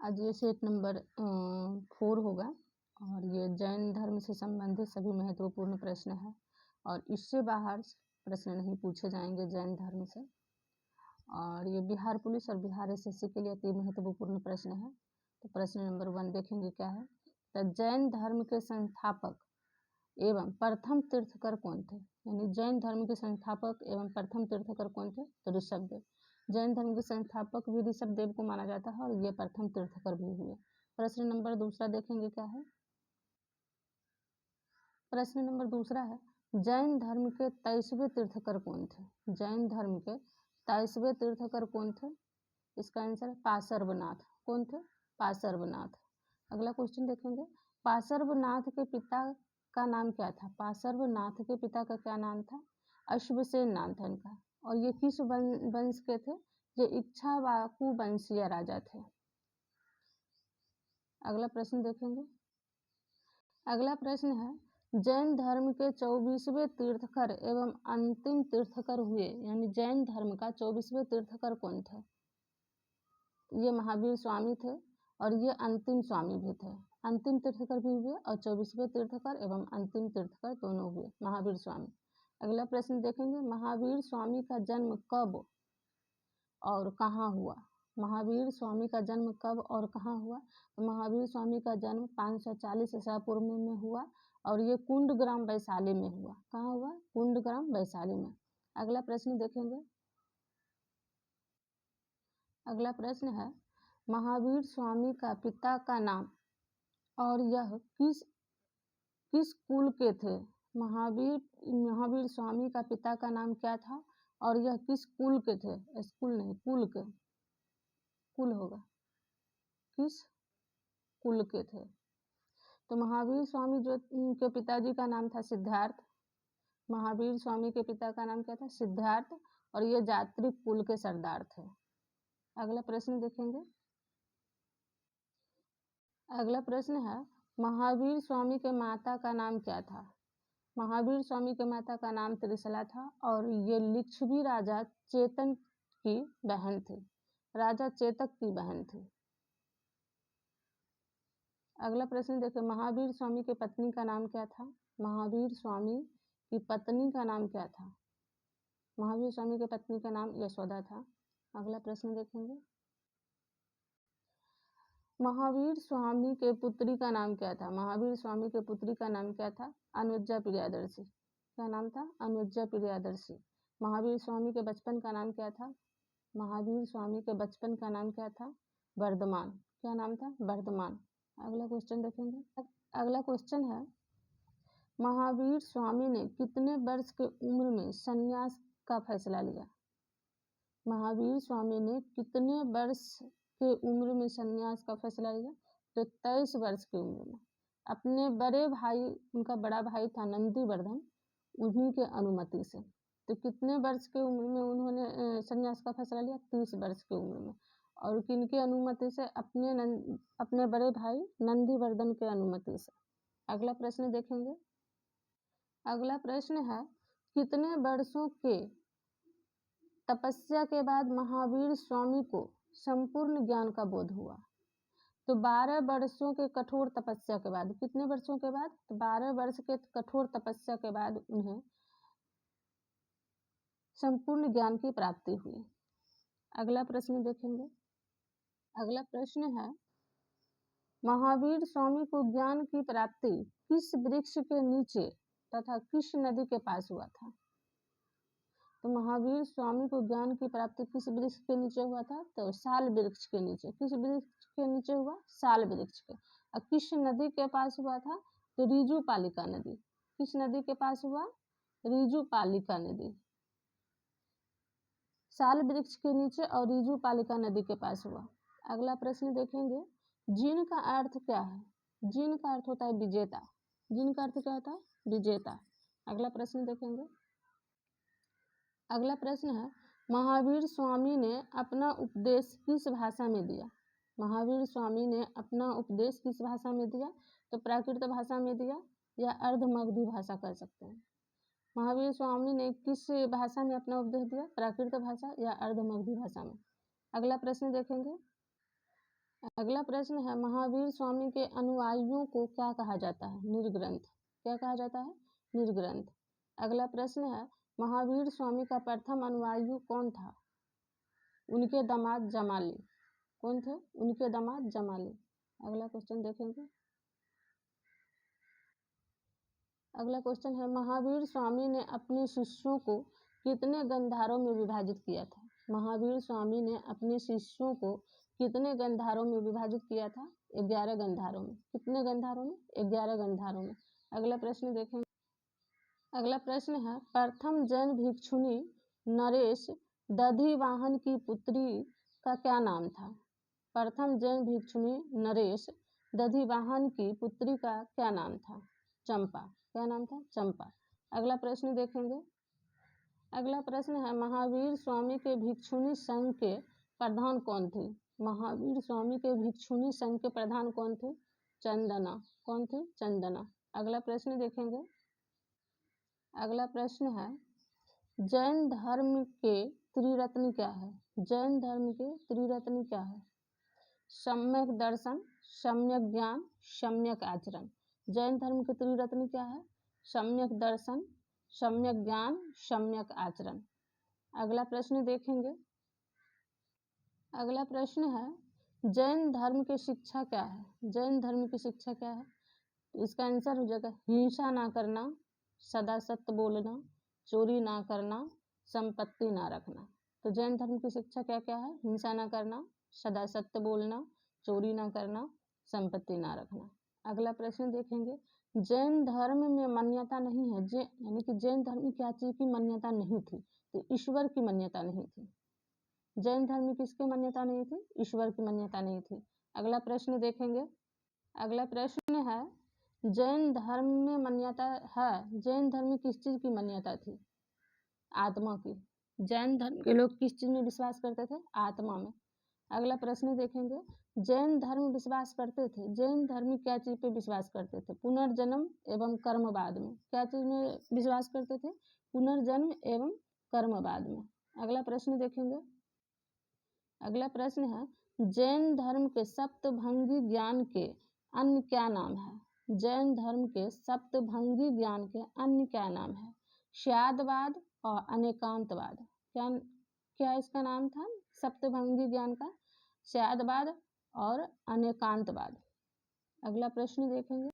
आज ये set number 4 होगा और ये जैन धर्म से संबंधित सभी महत्वपूर्ण प्रश्न है और इससे बाहर प्रश्न नहीं पूछे जाएंगे जैन धर्म से। और ये बिहार पुलिस और बिहार एसएससी के लिए अति महत्वपूर्ण प्रश्न है। तो प्रश्न नंबर 1 देखेंगे क्या है। तो जैन धर्म के संस्थापक एवं प्रथम तीर्थकर कौन थे? यानी जैन धर्म के संस्थापक एवं प्रथम तीर्थकर कौन थे? तो ऋषभदेव। जैन धर्म के संस्थापक भी ऋषभदेव को माना जाता है और ये प्रथम तीर्थकर भी हुए। प्रश्न नंबर 2 देखेंगे क्या है। प्रश्न नंबर 2 है, जैन धर्म के 23वें तीर्थकर कौन थे? जैन धर्म के 23वें तीर्थकर कौन थे? इसका आंसर पार्श्वनाथ। कौन थे? पार्श्वनाथ। अगला क्वेश्चन देखेंगे, पार्श्वनाथ के पिता का नाम क्या था? पार्श्वनाथ के पिता का क्या नाम था? अश्वसेन नाम था इनका। और ये किस वंश के थे? ये इक्ष्वाकु वंशीय राजा थे। अगला प्रश्न देखेंगे। अगला प्रश्न है, जैन धर्म के 24वें तीर्थकर एवं अंतिम तीर्थकर हुए, यानी जैन धर्म का 24वें तीर्थकर कौन थे? ये महावीर स्वामी थे और ये अंतिम स्वामी भी थे। अंतिम तीर्थकर भी हुए और 24वें तीर्थकर एवं अंतिम तीर्थकर दोनों हुए महावीर स्वामी। अगला प्रश्न देखेंगे, महावीर स्वामी का जन्म कब और कहाँ हुआ? महावीर स्वामी का जन्म कब और कहाँ हुआ? तो महावीर स्वामी का जन्म 540 ईसा पूर्व में हुआ और ये कुंडग्राम वैशाली में हुआ। कहाँ हुआ? कुंडग्राम वैशाली में। अगला प्रश्न देखेंगे। अगला प्रश्न है, महावीर स्वामी का पिता का नाम और यह किस कुल के थे? महावीर स्वामी का पिता का नाम क्या था और यह किस कुल के थे? स्कूल नहीं, कुल के। कुल होगा, किस कुल के थे? तो महावीर स्वामी जो के पिताजी का नाम था सिद्धार्थ। महावीर स्वामी के पिता का नाम क्या था? सिद्धार्थ। और ये जात्रिक कुल के सरदार थे। अगला प्रश्न देखेंगे। अगला प्रश्न है, महावीर स्वामी के माता का नाम क्या था? महावीर स्वामी के माता का नाम त्रिशला था और ये लिच्छवी राजा चेतन की बहन थी। राजा चेतक की बहन थी। अगला प्रश्न देखिए, महावीर स्वामी की पत्नी का नाम क्या था? महावीर स्वामी की पत्नी का नाम क्या था? महावीर स्वामी की पत्नी का नाम यशोदा था। अगला प्रश्न देखेंगे। महावीर स्वामी के पुत्री का नाम क्या था? महावीर स्वामी के पुत्री का नाम क्या था? अनुज्जा प्रियदर्शी। क्या नाम था? अनुज्जा प्रियदर्शी। महावीर स्वामी के बचपन का नाम क्या था? महावीर स्वामी के बचपन का नाम क्या था? वर्धमान। क्या नाम था? वर्धमान। अगला क्वेश्चन देखेंगे। अगला क्वेश्चन है, महावीर स्वामी ने कितने वर्ष की उम्र में संन्यास का फैसला लिया? महावीर स्वामी ने कितने वर्ष की उम्र में संन्यास का फैसला लिया? तो 23 वर्ष की उम्र में। अपने बड़े भाई, उनका बड़ा भाई था नंदीवर्धन, उन्हीं के अनुमति से। तो कितने वर्ष की उम्र में उन्होंने संन्यास का फैसला लिया? 30 वर्ष की उम्र में। और किनकी अनुमति से? अपने बड़े भाई नंदीवर्धन के अनुमति से। अगला प्रश्न देखेंगे। अगला प्रश्न है, कितने वर्षों के तपस्या के बाद महावीर स्वामी को संपूर्ण ज्ञान का बोध हुआ? तो 12 वर्षों के कठोर तपस्या के बाद। कितने वर्षों के बाद? तो 12 वर्ष के कठोर तपस्या के बाद उन्हें संपूर्ण ज्ञान की प्राप्ति हुई। अगला प्रश्न देखेंगे। अगला प्रश्न है, महावीर स्वामी को ज्ञान की प्राप्ति किस वृक्ष के नीचे तथा किस नदी के पास हुआ था? तो महावीर स्वामी को ज्ञान की प्राप्ति किस वृक्ष के नीचे हुआ था? तो साल वृक्ष के नीचे। किस वृक्ष के नीचे हुआ? साल वृक्ष के। और किस नदी के पास हुआ था? तो ऋजुपालिका नदी। किस नदी के पास हुआ? ऋजुपालिका नदी। साल वृक्ष के नीचे और ऋजुपालिका नदी के पास हुआ। अगला प्रश्न देखेंगे, जिन का अर्थ क्या है? जिन का अर्थ होता है विजेता। जिन का अर्थ क्या होता है? विजेता। अगला प्रश्न देखेंगे। अगला प्रश्न है, महावीर स्वामी ने अपना उपदेश किस भाषा में दिया? महावीर स्वामी ने अपना उपदेश किस भाषा में दिया? तो प्राकृत भाषा में दिया या अर्धमगधी भाषा कर सकते हैं। महावीर स्वामी ने किस भाषा में अपना उपदेश दिया? प्राकृत भाषा या अर्धमगधी भाषा में। अगला प्रश्न देखेंगे। अगला प्रश्न है, महावीर स्वामी के अनुयायियों को क्या कहा जाता है? निर्ग्रंथ। क्या कहा जाता है? निर्ग्रंथ। अगला प्रश्न है, महावीर स्वामी का प्रथम अनुयायी कौन था? उनके दामाद जमाली। कौन थे? उनके दामाद जमाली। अगला क्वेश्चन देखेंगे। अगला क्वेश्चन है, महावीर स्वामी ने अपने शिष्यों को कितने गंधारों में विभाजित किया था? महावीर स्वामी ने अपने शिष्यों को कितने गंधारों में विभाजित किया था? 11 गंधारों में। कितने गंधारों में? 11 गंधारों में। अगला प्रश्न देखेंगे। अगला प्रश्न है, प्रथम जैन भिक्षुनी नरेश दधिवाहन की पुत्री का क्या नाम था? प्रथम जैन भिक्षुनी नरेश दधिवाहन की पुत्री का क्या नाम था? चंपा। क्या नाम था? चंपा। अगला प्रश्न देखेंगे। अगला प्रश्न है, महावीर स्वामी के भिक्षुनी संघ के प्रधान कौन थे? महावीर स्वामी के भिक्षुनी संघ के प्रधान कौन थे? चंदना। कौन थे? चंदना। अगला प्रश्न देखेंगे। अगला प्रश्न है, जैन धर्म के त्रिरत्न क्या है? जैन धर्म के त्रिरत्न क्या है? सम्यक दर्शन, सम्यक ज्ञान, सम्यक आचरण। जैन धर्म के त्रिरत्न क्या है? सम्यक दर्शन, सम्यक ज्ञान, सम्यक आचरण। अगला प्रश्न देखेंगे। अगला प्रश्न है, जैन धर्म की शिक्षा क्या है? जैन धर्म की शिक्षा क्या है? इसका आंसर हो जाएगा हिंसा ना करना, सदा सत्य बोलना, चोरी ना करना, संपत्ति ना रखना। तो जैन धर्म की शिक्षा क्या क्या है? हिंसा ना करना, सदा सत्य बोलना, चोरी ना करना, संपत्ति ना रखना। अगला प्रश्न देखेंगे। जैन धर्म में मान्यता नहीं है, यानी कि जैन धर्म में क्या चीज की मान्यता नहीं थी? तो ईश्वर की मान्यता नहीं थी। जैन धर्म में किसकी मान्यता नहीं थी? ईश्वर की मान्यता नहीं थी। अगला प्रश्न देखेंगे। अगला प्रश्न है, जैन धर्म में मान्यता है, जैन धर्म में किस चीज की मान्यता थी? आत्मा की। जैन धर्म के लोग किस चीज में विश्वास करते थे? आत्मा में। अगला प्रश्न देखेंगे। जैन धर्म विश्वास करते थे, जैन धर्म क्या चीज पे विश्वास करते थे? पुनर्जन्म एवं कर्मवाद में। क्या चीज में विश्वास करते थे? पुनर्जन्म एवं कर्मवाद में। अगला प्रश्न देखेंगे। अगला प्रश्न है, जैन धर्म के सप्तभंगी ज्ञान के अन्य क्या नाम है? जैन धर्म के सप्तभंगी ज्ञान के अन्य क्या नाम है? स्यादवाद और अनेकांतवाद। क्या क्या इसका नाम था सप्तभंगी ज्ञान का? स्यादवाद और अनेकांतवाद। अगला प्रश्न देखेंगे।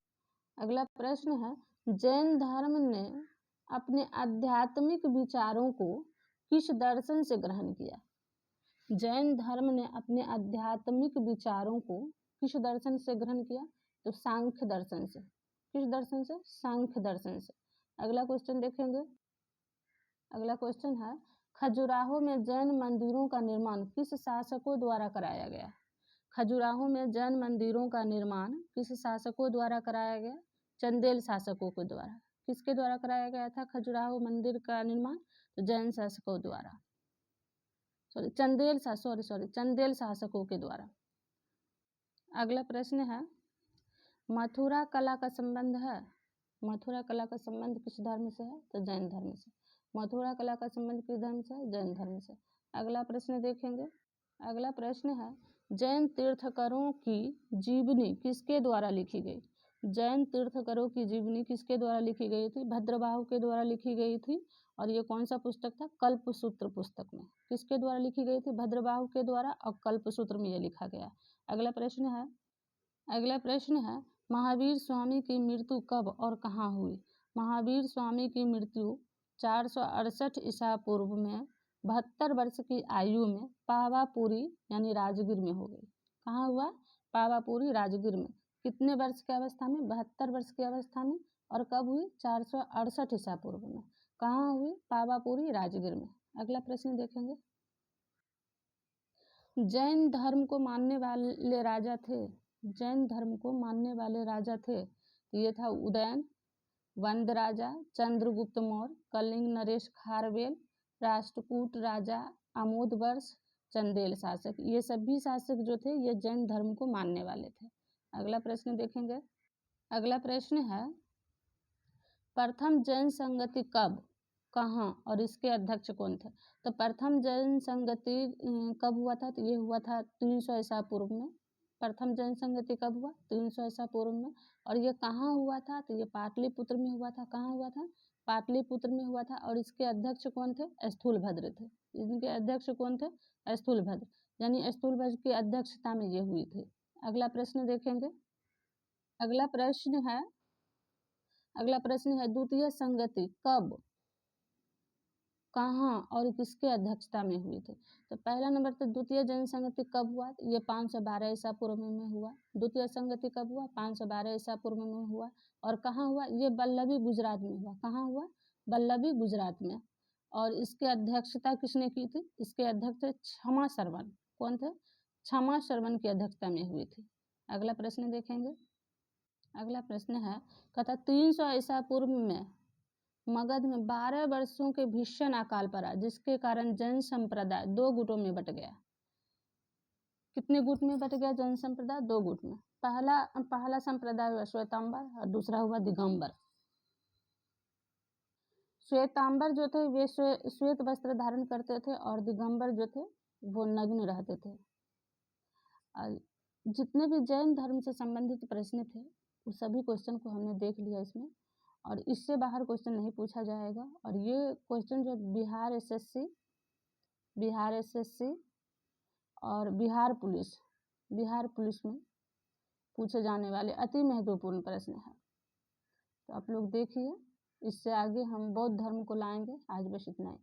अगला प्रश्न है, जैन धर्म ने अपने आध्यात्मिक विचारों को किस दर्शन से ग्रहण किया? जैन धर्म ने अपने आध्यात्मिक विचारों को किस दर्शन से ग्रहण किया? तो सांख्य दर्शन से। किस दर्शन से? सांख्य दर्शन से। अगला क्वेश्चन देखेंगे। अगला क्वेश्चन है, खजुराहो में जैन मंदिरों का निर्माण किस शासकों द्वारा कराया गया? खजुराहो में जैन मंदिरों का निर्माण किस शासकों द्वारा कराया गया? चंदेल शासकों के द्वारा। किसके द्वारा कराया गया था खजुराहो मंदिर का निर्माण? तो जैन शासकों द्वारा। चंदेल शासकों के द्वारा। अगला प्रश्न है, मथुरा कला का संबंध है? मथुरा कला का संबंध किस धर्म से है? तो जैन धर्म से। मथुरा कला का संबंध किस धर्म से है? जैन धर्म से। अगला प्रश्न देखेंगे। अगला प्रश्न है, जैन तीर्थंकरों की जीवनी किसके द्वारा लिखी गई? जैन तीर्थंकरों की जीवनी किसके द्वारा लिखी गई थी? भद्रबाहु के द्वारा लिखी गई थी। और ये कौन सा पुस्तक था? कल्पसूत्र पुस्तक में। किसके द्वारा लिखी गई थी? भद्रबाहु के द्वारा, और कल्पसूत्र में ये लिखा गया। अगला प्रश्न है, महावीर स्वामी की मृत्यु कब और कहाँ हुई? महावीर स्वामी की मृत्यु 468 ईसा पूर्व में 72 वर्ष की आयु में पावापुरी यानी राजगीर में हो गई। कहाँ हुआ? पावापुरी राजगीर में। कितने वर्ष की अवस्था में? 72 वर्ष की अवस्था में। और कब हुई? 468 ईसा पूर्व में। कहाँ हुई? पावापुरी राजगीर में। अगला प्रश्न देखेंगे। जैन धर्म को मानने वाले राजा थे? जैन धर्म को मानने वाले राजा थे, तो ये था उदयन, वंद राजा, चंद्रगुप्त मौर्य, कलिंग नरेश खारवेल, राष्ट्रकूट राजा आमोद वर्ष, चंदेल शासक। ये सभी शासक जो थे ये जैन धर्म को मानने वाले थे। अगला प्रश्न देखेंगे। अगला प्रश्न है, प्रथम जैन संगति कब, कहाँ और इसके अध्यक्ष कौन थे? तो प्रथम जैन संगति कब हुआ था? तो ये हुआ था 300 ईसा पूर्व में। प्रथम जैन संगति कब हुआ? 300 ईसा पूर्व में। और ये कहाँ हुआ था? तो ये पाटलिपुत्र में हुआ था। कहाँ हुआ था? पाटलिपुत्र में हुआ था। और इसके अध्यक्ष कौन थे? स्थूलभद्र थे। इनके अध्यक्ष कौन थे? स्थूलभद्र, यानी स्थूलभद्र की अध्यक्षता में ये हुई थी। अगला प्रश्न देखेंगे। अगला प्रश्न है द्वितीय संगति कब, कहाँ और किसके अध्यक्षता में हुई थी? तो पहला नंबर तो द्वितीय जैन संगति कब हुआ? ये 512 ईसा पूर्व में हुआ। द्वितीय संगति कब हुआ? 512 ईसा पूर्व में हुआ। और कहाँ हुआ? ये वल्लभी गुजरात में हुआ। कहाँ हुआ? वल्लभी गुजरात में। और इसके अध्यक्षता किसने की थी? इसके अध्यक्ष थे क्षमा श्रवण। कौन थे? क्षमा श्रवण की अध्यक्षता में हुई थी। अगला प्रश्न देखेंगे। अगला प्रश्न है, कहता 300 ईसा पूर्व में मगध में 12 वर्षों के भीषण अकाल पड़ा, जिसके कारण जैन संप्रदाय 2 गुटों में बट गया। कितने गुट में बट गया जैन संप्रदाय? 2 गुट में। पहला संप्रदाय हुआ श्वेतांबर और दूसरा हुआ दिगंबर। श्वेतांबर जो थे वे श्वेत वस्त्र धारण करते थे और दिगंबर जो थे वो नग्न रहते थे। जितने भी जैन धर्म से संबंधित प्रश्न थे उस सभी क्वेश्चन को हमने देख लिया इसमें, और इससे बाहर क्वेश्चन नहीं पूछा जाएगा। और ये क्वेश्चन जो बिहार एसएससी और बिहार पुलिस में पूछे जाने वाले अति महत्वपूर्ण प्रश्न है। तो आप लोग देखिए, इससे आगे हम बौद्ध धर्म को लाएंगे। आज बस इतना ही।